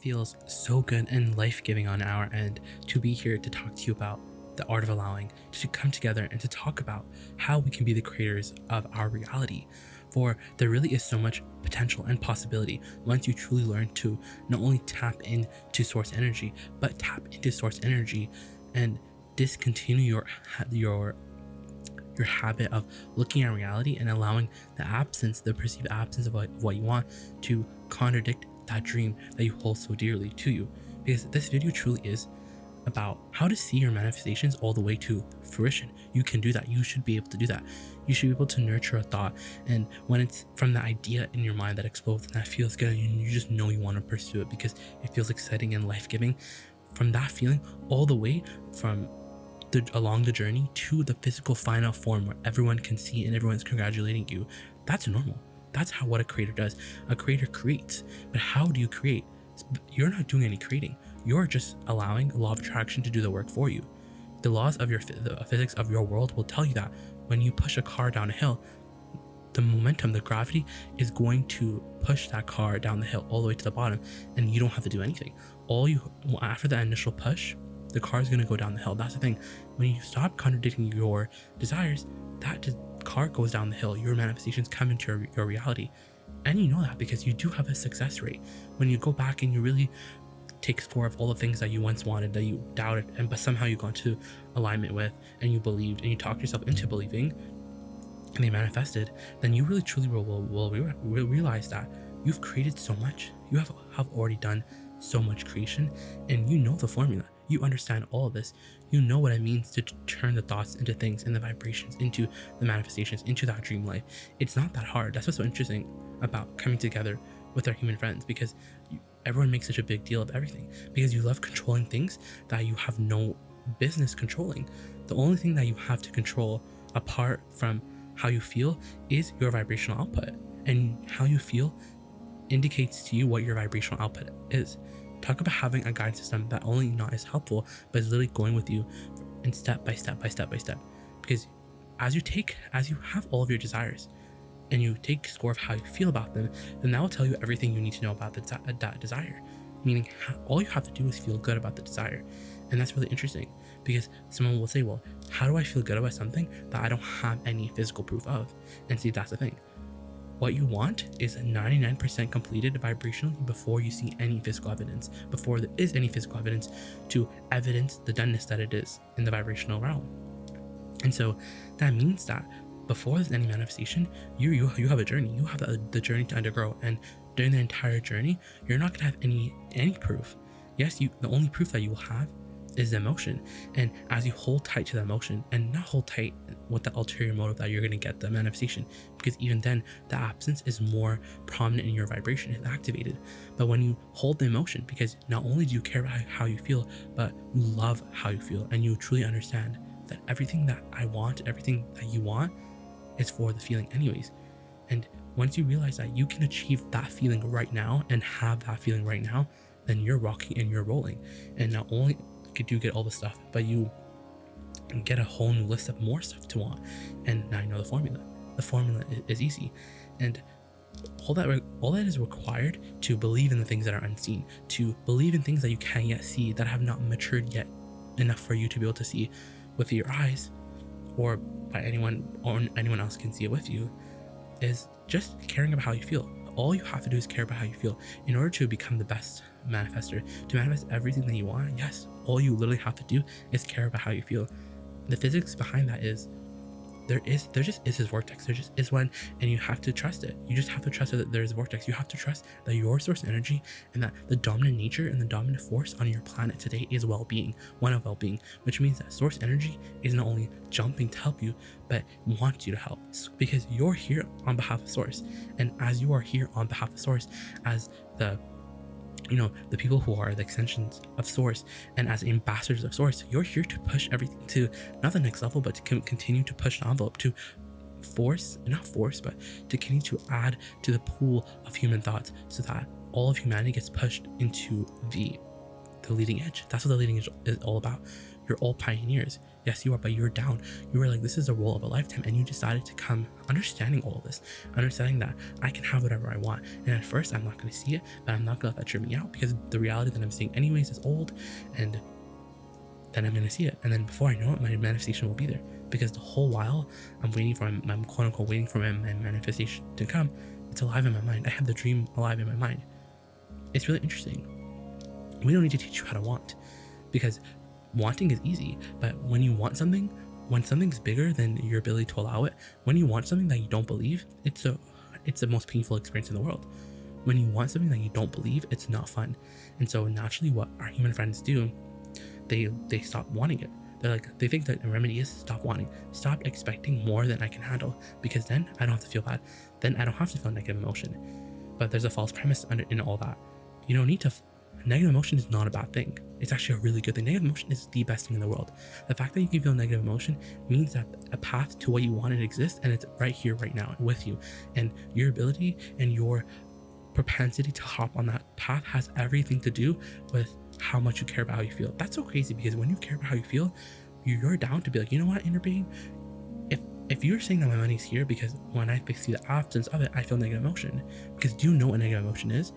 feels so good and life-giving on our end to be here to talk to you about the art of allowing, to come together and to talk about how we can be the creators of our reality. For there really is so much potential and possibility once you truly learn to not only tap into source energy, but tap into source energy and discontinue your habit of looking at reality and allowing the perceived absence of what you want to contradict that dream that you hold so dearly to you. Because this video truly is about how to see your manifestations all the way to fruition. You can do that. You should be able to do that. You should be able to nurture a thought, and when it's from the idea in your mind that explodes and that feels good, and you just know you want to pursue it because it feels exciting and life-giving, from that feeling all the way from along the journey to the physical final form where everyone can see and everyone's congratulating you, that's normal. That's what a creator does. A creator creates. But how do you create? You're not doing any creating. You're just allowing the law of attraction to do the work for you. The laws of the physics of your world will tell you that when you push a car down a hill, the momentum, the gravity is going to push that car down the hill all the way to the bottom, and you don't have to do anything. After that initial push, the car is going to go down the hill. That's the thing. When you stop contradicting your desires, that car goes down the hill. Your manifestations come into your reality. And you know that because you do have a success rate. When you go back and you really take score of all the things that you once wanted, that you doubted, but somehow you got into alignment with, and you believed, and you talked yourself into believing, and they manifested, then you really truly will realize that you've created so much. You have already done so much creation, and you know the formula. You understand all of this. You know what it means to turn the thoughts into things and the vibrations into the manifestations, into that dream life. It's not that hard. That's what's so interesting about coming together with our human friends, because everyone makes such a big deal of everything because you love controlling things that you have no business controlling. The only thing that you have to control apart from how you feel is your vibrational output, and how you feel indicates to you what your vibrational output is. Talk about having a guide system that only not is helpful, but is literally going with you in step by step by step by step. Because as you have all of your desires and you take score of how you feel about them, then that will tell you everything you need to know about that desire. Meaning all you have to do is feel good about the desire. And that's really interesting because someone will say, well, how do I feel good about something that I don't have any physical proof of? And see, that's the thing. What you want is 99% completed vibrationally before you see any physical evidence, before there is any physical evidence to evidence the doneness that it is in the vibrational realm. And so that means that before there's any manifestation, you have a journey. You have the journey to undergo, and during the entire journey, you're not gonna have any proof. Yes, the only proof that you will have is the emotion. And as you hold tight to the emotion, and not hold tight with the ulterior motive that you're going to get the manifestation, because even then the absence is more prominent in your vibration, it's activated. But when you hold the emotion, because not only do you care about how you feel, but you love how you feel, and you truly understand that everything that I want, everything that you want is for the feeling anyways. And once you realize that you can achieve that feeling right now and have that feeling right now, then you're rocking and you're rolling. And not only could you get all the stuff, but you get a whole new list of more stuff to want. And now you know the formula. The formula is easy, and all that is required to believe in the things that are unseen, to believe in things that you can't yet see, that have not matured yet enough for you to be able to see with your eyes, or by anyone else can see it with you, is just caring about how you feel. All you have to do is care about how you feel in order to become the best manifester, to manifest everything that you want. Yes, all you literally have to do is care about how you feel. The physics behind that is there just is this vortex. There just is one, and you have to trust it. You just have to trust that there is a vortex. You have to trust that your source energy and that the dominant nature and the dominant force on your planet today is well-being, one of well-being, which means that source energy is not only jumping to help you, but wants you to help, because you're here on behalf of source. And as you are here on behalf of source, as the people who are the extensions of source and as ambassadors of source, you're here to push everything to not the next level, but to continue to push the envelope, to to continue to add to the pool of human thoughts, so that all of humanity gets pushed into the leading edge. That's what the leading edge is all about. You're all pioneers. Yes, you are, but you're down. You were like, this is a role of a lifetime, and you decided to come understanding all of this, understanding that I can have whatever I want. And at first, I'm not going to see it, but I'm not going to let that trip me out, because the reality that I'm seeing anyways is old, and then I'm going to see it. And then before I know it, my manifestation will be there, because the whole while I'm waiting for my quote unquote waiting for my manifestation to come, it's alive in my mind. I have the dream alive in my mind. It's really interesting. We don't need to teach you how to want, because wanting is easy, but when you want something, when something's bigger than your ability to allow it, when you want something that you don't believe, it's the most painful experience in the world. When you want something that you don't believe, it's not fun. And so naturally, what our human friends do, they stop wanting it. They think that the remedy is stop wanting, stop expecting more than I can handle, because then I don't have to feel bad, then I don't have to feel negative emotion. But there's a false premise in all that. You don't need to. Negative emotion is not a bad thing. It's actually a really good thing. Negative emotion is the best thing in the world. The fact that you can feel negative emotion means that a path to what you wanted exists, and it's right here, right now, with you. And your ability and your propensity to hop on that path has everything to do with how much you care about how you feel. That's so crazy, because when you care about how you feel, you're down to be like, you know what, inner being, if you're saying that my money's here because when I see the absence of it, I feel negative emotion. Because do you know what negative emotion is?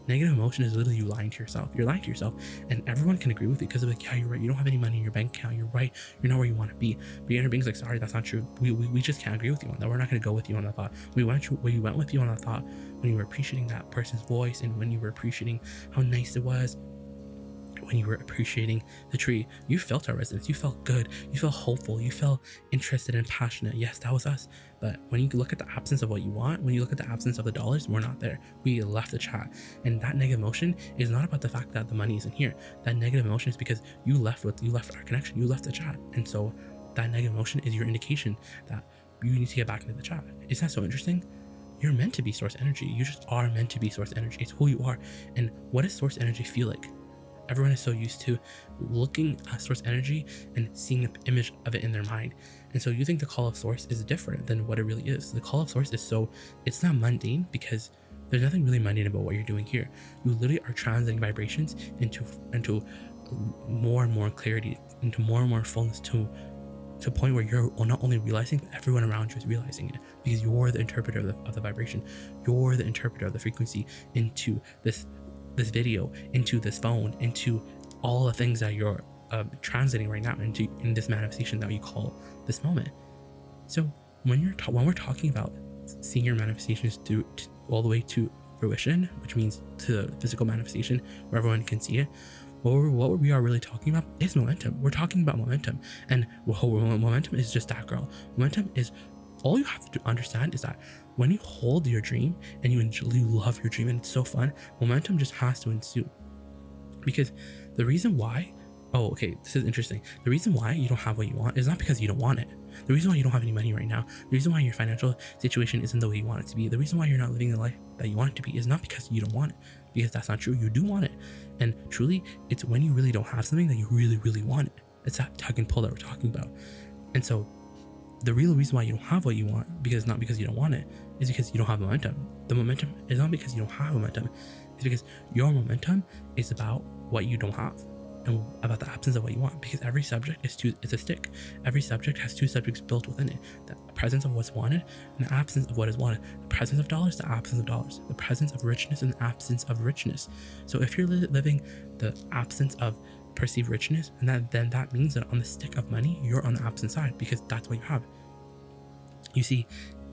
Negative emotion is literally you lying to yourself. You're lying to yourself, and everyone can agree with you, because they're like, yeah, you're right. You don't have any money in your bank account. You're right. You're not where you want to be. But your inner being's like, sorry, that's not true. We just can't agree with you on that. We're not going to go with you on that thought. We went with you on that thought when you were appreciating that person's voice, and when you were appreciating how nice it was, when you were appreciating the tree. You felt our resonance. You felt good. You felt hopeful. You felt interested and passionate. Yes, that was us. But when you look at the absence of what you want, when you look at the absence of the dollars, we're not there. We left the chat. And that negative emotion is not about the fact that the money isn't here. That negative emotion is because you left our connection. You left the chat. And so that negative emotion is your indication that you need to get back into the chat. Isn't that so interesting? You're meant to be source energy. You just are meant to be source energy. It's who you are. And what does source energy feel like? Everyone is so used to looking at source energy and seeing an image of it in their mind. And so you think the call of source is different than what it really is. The call of source is it's not mundane, because there's nothing really mundane about what you're doing here. You literally are translating vibrations into more and more clarity, into more and more fullness, to a point where you're not only realizing, but everyone around you is realizing it, because you're the interpreter of the vibration. You're the interpreter of the frequency into this video, into this phone, into all the things that you're translating right now in this manifestation that you call this moment. So when we're talking about seeing your manifestations all the way to fruition, which means to the physical manifestation where everyone can see it, what we are really talking about is momentum. We're talking about momentum, and momentum is just that, girl. Momentum is all you have to understand is that when you hold your dream and you love your dream and it's so fun, momentum just has to ensue. Because the reason why, this is interesting. The reason why you don't have what you want is not because you don't want it. The reason why you don't have any money right now, the reason why your financial situation isn't the way you want it to be, the reason why you're not living the life that you want it to be is not because you don't want it, because that's not true. You do want it. And truly, it's when you really don't have something that you really, really want it. It's that tug and pull that we're talking about. And so the real reason why you don't have what you want, not because you don't want it, is because you don't have momentum. The momentum is not because you don't have momentum. It's because your momentum is about what you don't have, and about the absence of what you want. Because every subject is a stick. Every subject has two subjects built within it: the presence of what's wanted and the absence of what is wanted. The presence of dollars, the absence of dollars. The presence of richness and the absence of richness. So if you're living the absence of perceived richness, and then that means that on the stick of money, you're on the absent side, because that's what you have. You see,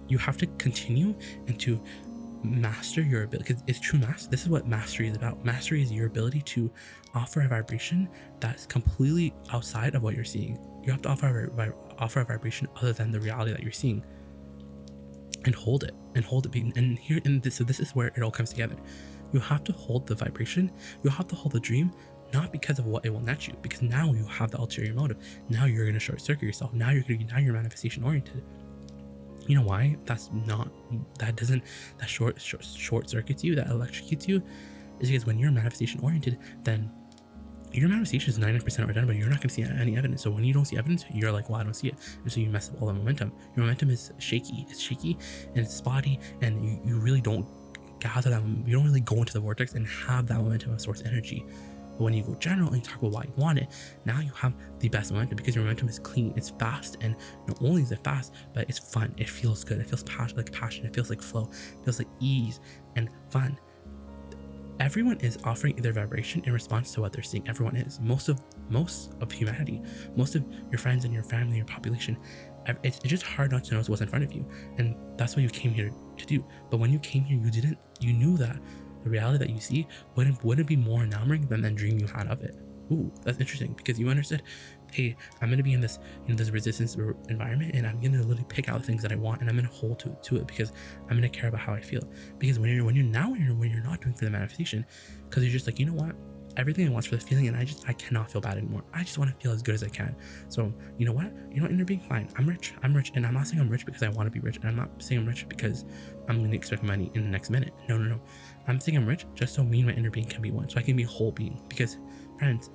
you have to continue and to master your ability, because it's true mastery. This is what mastery is about. Mastery is your ability to offer a vibration that's completely outside of what you're seeing. You have to offer a vibration other than the reality that you're seeing, and hold it. So this is where it all comes together. You have to hold the vibration. You have to hold the dream, not because of what it will net you, because now you have the ulterior motive. Now you're going to short circuit yourself. Now you're manifestation oriented. You know why? That short circuits you, that electrocutes you, is because when you're manifestation oriented, then your manifestation is 99% already done, but you're not going to see any evidence. So when you don't see evidence, you're like, well, I don't see it. And so you mess up all the momentum. Your momentum is shaky. It's shaky and it's spotty, and you really don't gather that. You don't really go into the vortex and have that momentum of source energy. But when you go general and you talk about why you want it, now you have the best momentum because your momentum is clean, it's fast, and not only is it fast, but it's fun. It feels good. It feels passion. It feels like flow. It feels like ease and fun. Everyone is offering their vibration in response to what they're seeing. Everyone is. Most of humanity, most of your friends and your family, your population, it's just hard not to notice what's in front of you. And that's what you came here to do. But when you came here, you knew that the reality that you see wouldn't be more enamoring than the dream you had of it. Ooh, that's interesting, because you understood, hey, I'm going to be in this, this resistance environment, and I'm going to literally pick out the things that I want, and I'm going to hold to it because I'm going to care about how I feel. Because when you're not doing for the manifestation, because you're just like, you know what, everything I want for the feeling, and I cannot feel bad anymore. I just want to feel as good as I can. So you know what, inner being, fine. I'm rich, and I'm not saying I'm rich because I want to be rich, and I'm not saying I'm rich because I'm going to expect money in the next minute. No. I'm saying I'm rich just so me and my inner being can be one, so I can be a whole being. Because friends,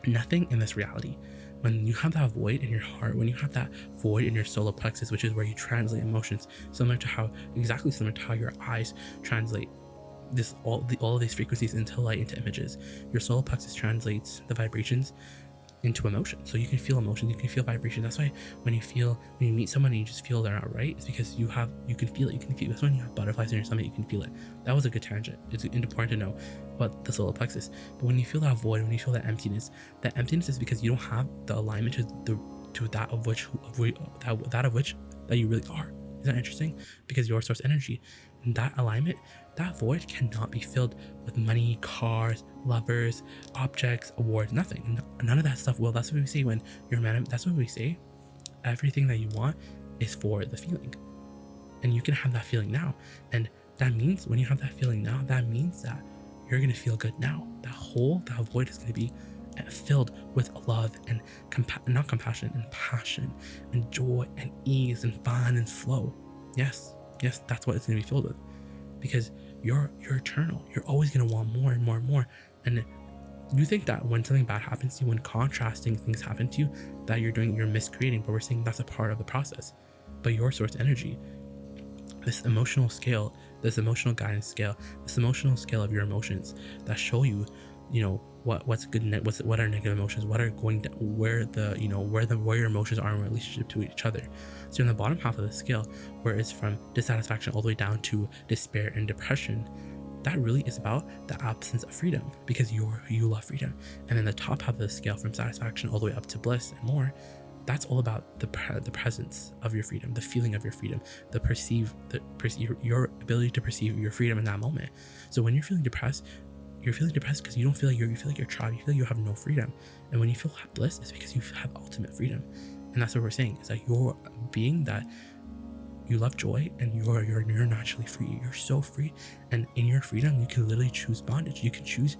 nothing in this reality, when you have that void in your heart, when you have that void in your solar plexus, which is where you translate emotions, similar to how your eyes translate all of these frequencies into light, into images. Your solar plexus translates the vibrations into emotion. So you can feel emotion, you can feel vibration. That's why when you meet someone and you just feel they're not right, it's because you can feel it. That's when you have butterflies in your stomach, you can feel it. That was a good tangent. It's important to know about the solar plexus. But when you feel that void, when you feel that emptiness is because you don't have the alignment to that of which you really are. Isn't that interesting? Because your source energy, and that alignment, that void cannot be filled with money, cars, lovers, objects, awards, nothing. None of that stuff will. That's what we say when you're a man. That's what we say. Everything that you want is for the feeling. And you can have that feeling now. And that means when you have that feeling now, that means that you're going to feel good now. That void is going to be filled with love and not compassion, and passion and joy and ease and fun and flow. Yes, that's what it's going to be filled with, because you're eternal. You're always going to want more and more and more. And you think that when something bad happens to you, when contrasting things happen to you, that you're miscreating, but we're saying that's a part of the process. But your source energy, this emotional scale, this emotional guidance scale, this emotional scale of your emotions that show you, what's good, what are negative emotions, what are going to, where your emotions are in relationship to each other. So in the bottom half of the scale, where it's from dissatisfaction all the way down to despair and depression, that really is about the absence of freedom, because you love freedom. And then the top half of the scale, from satisfaction all the way up to bliss and more, that's all about the presence of your freedom, the feeling of your freedom, your ability to perceive your freedom in that moment. So when you're feeling depressed because you don't feel like you're trapped. You feel like you have no freedom. And when you feel bliss, it's because you have ultimate freedom. And that's what we're saying, is that you're being that you love joy, and you're naturally free. You're so free, and in your freedom, you can literally choose bondage. You can choose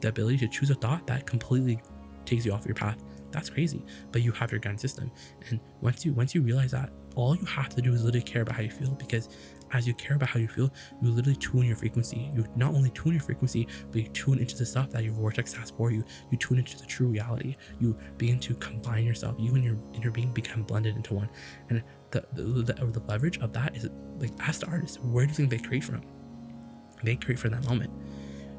the ability to choose a thought that completely takes you off your path. That's crazy, but you have your guidance system. And once you realize that, all you have to do is literally care about how you feel, because as you care about how you feel, you literally tune your frequency. You not only tune your frequency, but you tune into the stuff that your vortex has for you. You tune into the true reality. You begin to combine yourself. You and your inner being become blended into one. And the leverage of that is, like, ask the artists, where do you think they create from? They create from that moment.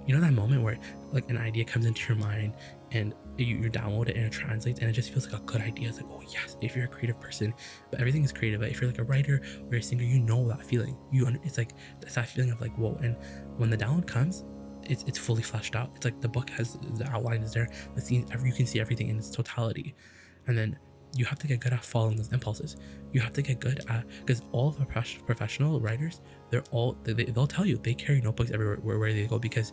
That moment where, like, an idea comes into your mind and you download it and it translates, and it just feels like a good idea. It's like, oh yes, if you're a creative person, but everything is creative. But if you're like a writer or a singer, that feeling. It's that feeling of like, whoa. And when the download comes, it's fully fleshed out. It's like the book has, the outline is there, the scene, you can see everything in its totality. And then you have to get good at following those impulses. You have to get good at, because all of the professional writers, they'll tell you they carry notebooks everywhere where they go, because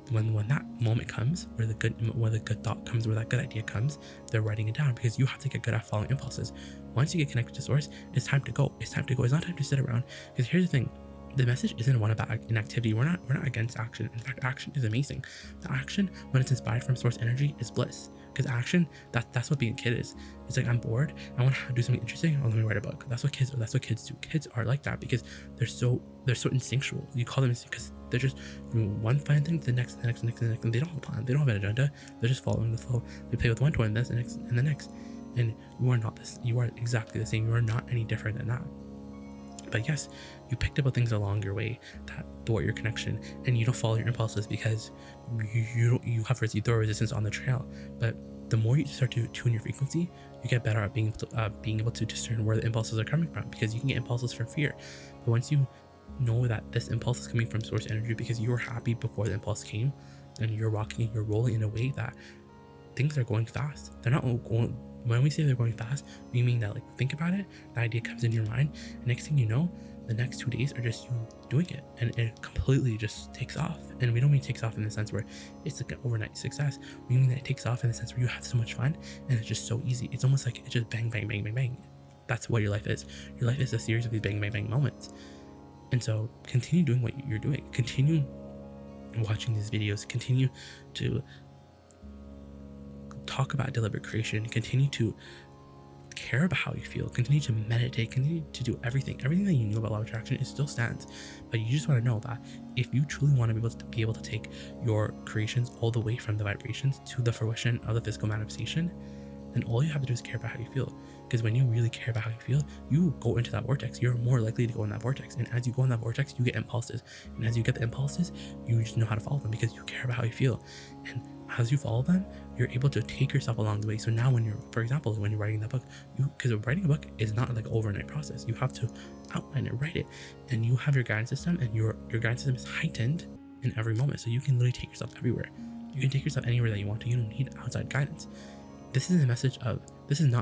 when that moment comes, where the good thought comes, where that good idea comes, they're writing it down, because you have to get good at following impulses. Once you get connected to source, it's time to go. It's not time to sit around. Because here's the thing, the message isn't one about inactivity. We're not against action. In fact, action is amazing. The action, when it's inspired from source energy, is bliss. Because action, that's what being a kid is. It's like, I'm bored, I want to do something interesting, let me write a book. That's what kids do. Kids are like that, because they're so instinctual. You call them because they're just doing one fine thing to the next, and they don't have a plan. They don't have an agenda. They're just following the flow. They play with one toy and the next and the next. And you are not this. You are exactly the same. You are not any different than that. But yes, you picked up things along your way that thwart your connection, and you don't follow your impulses because you throw resistance on the trail. But the more you start to tune your frequency, you get better at being able to discern where the impulses are coming from, because you can get impulses from fear. But once you know that this impulse is coming from source energy because you were happy before the impulse came, and you're walking and you're rolling in a way that things are going fast. They're not going. When we say they're going fast, we mean that, like, think about it, the idea comes into your mind, and next thing you know, the next 2 days are just you doing it, and it completely just takes off. And we don't mean takes off in the sense where it's like an overnight success. We mean that it takes off in the sense where you have so much fun and it's just so easy. It's almost like it just bang, bang, bang, bang, bang. That's what your life is. Your life is a series of these bang, bang, bang moments. And so continue doing what you're doing. Continue watching these videos. Continue to talk about deliberate creation. Continue to care about how you feel. Continue to meditate. Continue to do everything that you knew about law of attraction. It still stands, but you just want to know that if you truly want to be able to take your creations all the way from the vibrations to the fruition of the physical manifestation, then all you have to do is care about how you feel. Because when you really care about how you feel, you go into that vortex. You're more likely to go in that vortex, and as you go in that vortex, you get impulses, and as you get the impulses, you just know how to follow them because you care about how you feel. And as you follow them, you're able to take yourself along the way. So now when you're, for example, when you're writing that book, because writing a book is not like an overnight process. You have to outline it, write it, and you have your guidance system, and your guidance system is heightened in every moment. So you can literally take yourself everywhere. You can take yourself anywhere that you want to. You don't need outside guidance. This is not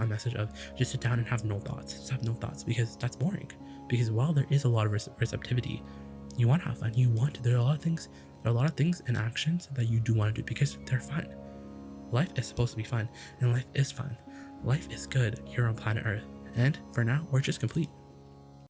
a message of just sit down and have no thoughts. Just have no thoughts, because that's boring. Because while there is a lot of receptivity, you want to have fun. There are a lot of things and actions that you do want to do because they're fun. Life is supposed to be fun, and life is fun. Life is good here on planet Earth. And for now, we're just complete.